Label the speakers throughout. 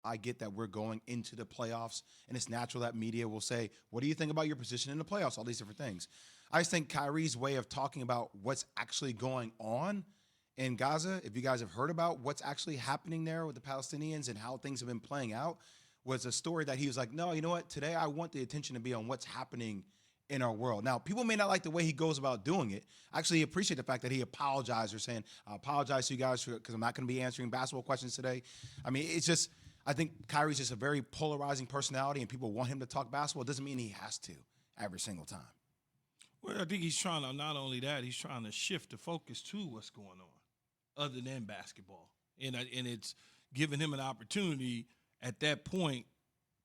Speaker 1: I get that we're going into the playoffs, and it's natural that media will say, "What do you think about your position in the playoffs?" All these different things. I just think Kyrie's way of talking about what's actually going on in Gaza, if you guys have heard about what's actually happening there with the Palestinians and how things have been playing out, was a story that he was like, "No, you know what? Today I want the attention to be on what's happening in our world." Now, people may not like the way he goes about doing it. I actually appreciate the fact that he apologized or saying, "I apologize to you guys because I'm not going to be answering basketball questions today." I mean, it's just I think Kyrie's just a very polarizing personality, and people want him to talk basketball. It doesn't mean he has to every single time.
Speaker 2: Well, I think he's trying to, not only that, he's trying to shift the focus to what's going on other than basketball. And it's giving him an opportunity at that point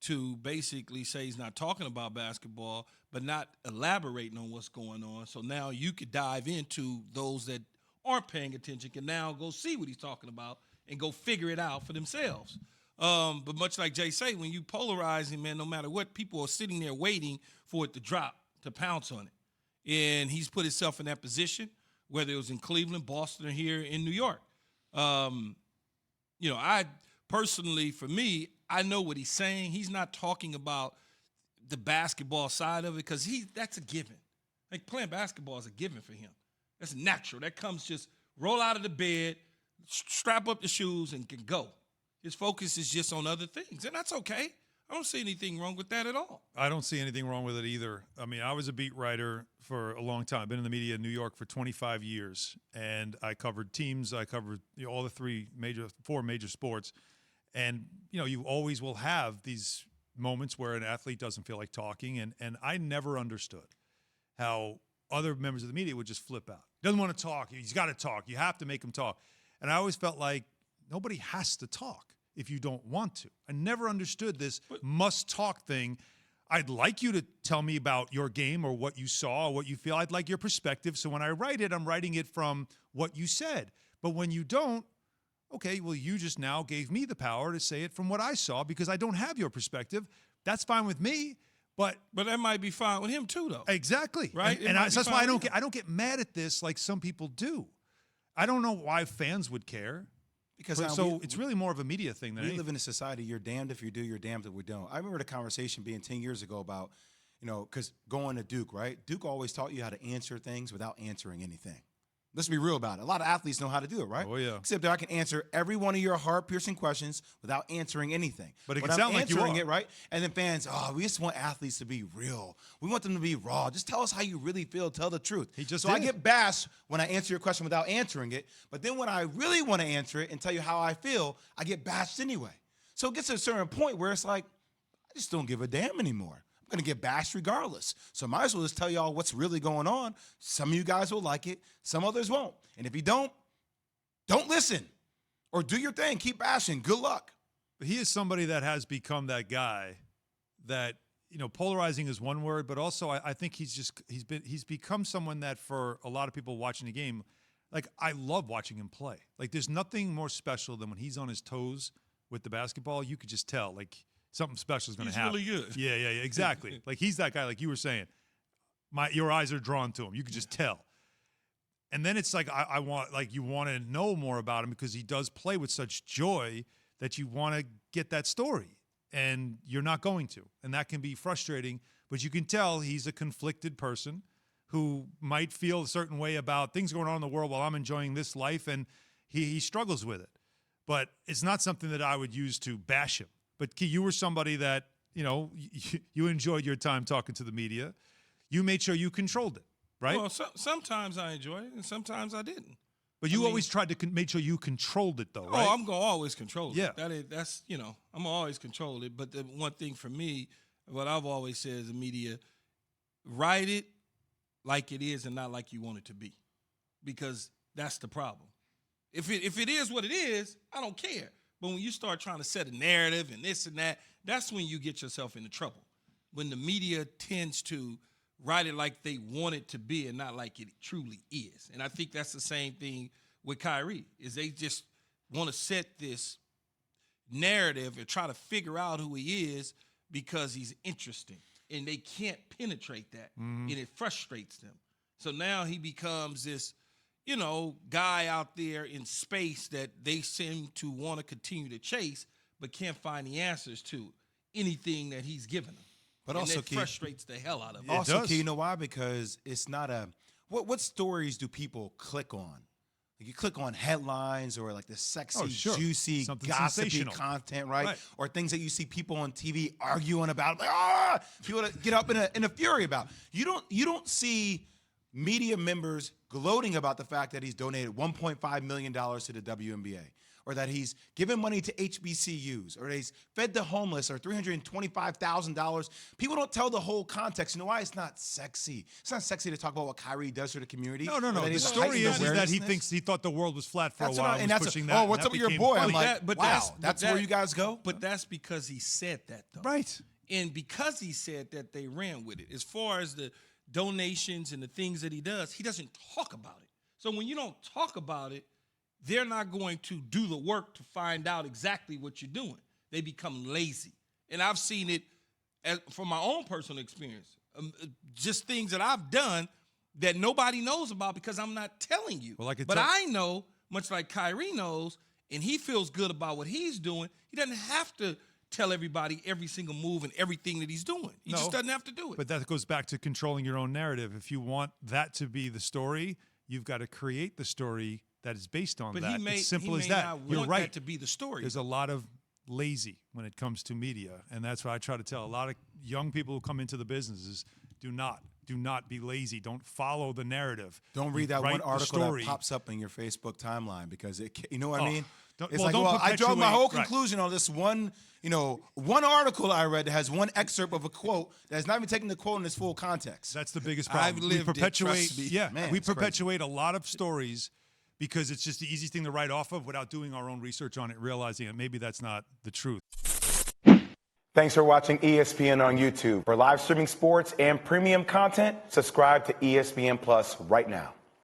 Speaker 2: to basically say he's not talking about basketball, but not elaborating on what's going on. So now you could dive into those that aren't paying attention, can now go see what he's talking about and go figure it out for themselves. But much like Jay say, when you polarize him, man, no matter what, people are sitting there waiting for it to drop, to pounce on it. And he's put himself in that position, whether it was in Cleveland, Boston, or here in New York. I personally, for me, I know what he's saying. He's not talking about the basketball side of it because that's a given. Like playing basketball is a given for him. That's natural. That comes just roll out of the bed, strap up the shoes, and can go. His focus is just on other things, and that's okay. I don't see anything wrong with that at all.
Speaker 3: I don't see anything wrong with it either. I mean, I was a beat writer for a long time. I've been in the media in New York for 25 years, and I covered teams. I covered all the four major sports. And, you always will have these moments where an athlete doesn't feel like talking, and I never understood how other members of the media would just flip out. Doesn't want to talk. He's got to talk. You have to make him talk. And I always felt like nobody has to talk if you don't want to. I never understood this must-talk thing. I'd like you to tell me about your game or what you saw or what you feel. I'd like your perspective. So when I write it, I'm writing it from what you said. But when you don't, okay, well, you just now gave me the power to say it from what I saw because I don't have your perspective. That's fine with me. But
Speaker 2: that might be fine with him too, though.
Speaker 3: Exactly.
Speaker 2: Right?
Speaker 3: That's why I don't get mad at this like some people do. I don't know why fans would care. Because it's really more of a media thing than anything.
Speaker 1: We live in a society, you're damned if you do, you're damned if we don't. I remember the conversation being 10 years ago about, because going to Duke, right? Duke always taught you how to answer things without answering anything. Let's be real about it. A lot of athletes know how to do it, right?
Speaker 3: Oh, yeah.
Speaker 1: Except that I can answer every one of your heart-piercing questions without answering anything.
Speaker 3: But it can sound like you are.
Speaker 1: It, right? And then fans, we just want athletes to be real. We want them to be raw. Just tell us how you really feel. Tell the truth. I get bashed when I answer your question without answering it. But then when I really want to answer it and tell you how I feel, I get bashed anyway. So it gets to a certain point where it's like, I just don't give a damn anymore. I'm going to get bashed regardless. So I might as well just tell y'all what's really going on. Some of you guys will like it. Some others won't. And if you don't listen or do your thing. Keep bashing. Good luck.
Speaker 3: But he is somebody that has become that guy that, polarizing is one word, but also I think he's become someone that for a lot of people watching the game, like I love watching him play. Like there's nothing more special than when he's on his toes with the basketball. You could just tell, like, something special is going to happen.
Speaker 2: He's really good.
Speaker 3: Yeah, exactly. Like he's that guy, like you were saying. Your eyes are drawn to him. You could just tell. And then it's like I want, like, you want to know more about him because he does play with such joy that you want to get that story, and you're not going to, and that can be frustrating. But you can tell he's a conflicted person who might feel a certain way about things going on in the world while I'm enjoying this life, and he struggles with it. But it's not something that I would use to bash him. But Key, you were somebody that, you enjoyed your time talking to the media. You made sure you controlled it, right?
Speaker 2: Well, sometimes I enjoyed it, and sometimes I didn't.
Speaker 3: But you always tried to make sure you controlled it, though, right?
Speaker 2: Oh, I'm going to always control it.
Speaker 3: Yeah.
Speaker 2: That's I'm always control it. But the one thing for me, what I've always said is the media, write it like it is and not like you want it to be, because that's the problem. If it is what it is, I don't care. But when you start trying to set a narrative and this and that, that's when you get yourself into trouble. When the media tends to write it like they want it to be and not like it truly is. And I think that's the same thing with Kyrie, is they just want to set this narrative and try to figure out who he is because he's interesting. And they can't penetrate that. Mm-hmm. And it frustrates them. So now he becomes this, guy out there in space that they seem to want to continue to chase, but can't find the answers to anything that he's given them.
Speaker 1: But
Speaker 2: and
Speaker 1: also,
Speaker 2: it frustrates the hell out of him.
Speaker 1: Also,
Speaker 3: does.
Speaker 1: Key, you know why? Because it's not a what stories do people click on? Like you click on headlines or like the sexy, juicy,
Speaker 3: Something
Speaker 1: gossipy
Speaker 3: sensational.
Speaker 1: content, right?
Speaker 3: Right.
Speaker 1: Or things that you see people on TV arguing about, like, people that get up in a fury about. You don't see media members gloating about the fact that he's donated $1.5 million to the WNBA, or that he's given money to HBCUs, or that he's fed the homeless, or $325,000. People don't tell the whole context. You know why? It's not sexy. It's not sexy to talk about what Kyrie does for the community.
Speaker 3: No.
Speaker 1: That
Speaker 3: The
Speaker 1: he's
Speaker 3: story
Speaker 1: heightened
Speaker 3: is that he
Speaker 1: awareness.
Speaker 3: thinks he thought the world was flat for
Speaker 1: That's
Speaker 3: a while.
Speaker 1: what I-
Speaker 3: And
Speaker 1: and
Speaker 3: was
Speaker 1: that's
Speaker 3: pushing
Speaker 1: oh,
Speaker 3: that.
Speaker 1: what's
Speaker 3: and
Speaker 1: up with
Speaker 3: that
Speaker 1: your
Speaker 3: became
Speaker 1: boy?
Speaker 3: funny.
Speaker 1: I'm like, wow, that's where you guys go.
Speaker 2: But that's because he said that, though.
Speaker 3: Right.
Speaker 2: And because he said that, they ran with it. As far as the donations and the things that he doesn't talk about it. So when you don't talk about it, they're not going to do the work to find out exactly what you're doing. They become lazy. And I've seen it from my own personal experience. Just things that I've done that nobody knows about because I'm not telling you.
Speaker 3: Well,
Speaker 2: but I know, much like Kyrie knows, and he feels good about what he's doing, he doesn't have to tell everybody every single move and everything that he's doing. He just doesn't have to do it.
Speaker 3: But that goes back to controlling your own narrative. If you want that to be the story, you've got to create the story that is based on that. It's simple as that. You're
Speaker 2: want
Speaker 3: right.
Speaker 2: that to be the story.
Speaker 3: There's a lot of lazy when it comes to media, and that's what I try to tell a lot of young people who come into the business is do not be lazy. Don't follow the narrative.
Speaker 1: Don't read that
Speaker 3: Write
Speaker 1: one
Speaker 3: the
Speaker 1: article
Speaker 3: story.
Speaker 1: that pops up in your Facebook timeline because you know what I mean?
Speaker 3: Don't-
Speaker 1: It's
Speaker 3: well,
Speaker 1: like,
Speaker 3: don't
Speaker 1: well, I draw my whole
Speaker 3: perpetuate- right.
Speaker 1: conclusion on this one article I read that has one excerpt of a quote that's not even taking the quote in its full context.
Speaker 3: That's the biggest
Speaker 2: I've
Speaker 3: problem.
Speaker 2: lived
Speaker 3: we
Speaker 2: it,
Speaker 3: perpetuate,
Speaker 2: trust me.
Speaker 1: Man,
Speaker 3: we
Speaker 1: it's crazy.
Speaker 3: perpetuate a lot of stories because it's just the easiest thing to write off of without doing our own research on it, realizing that maybe that's not the truth.
Speaker 4: Thanks for watching ESPN on YouTube. For live streaming sports and premium content, subscribe to ESPN Plus right now.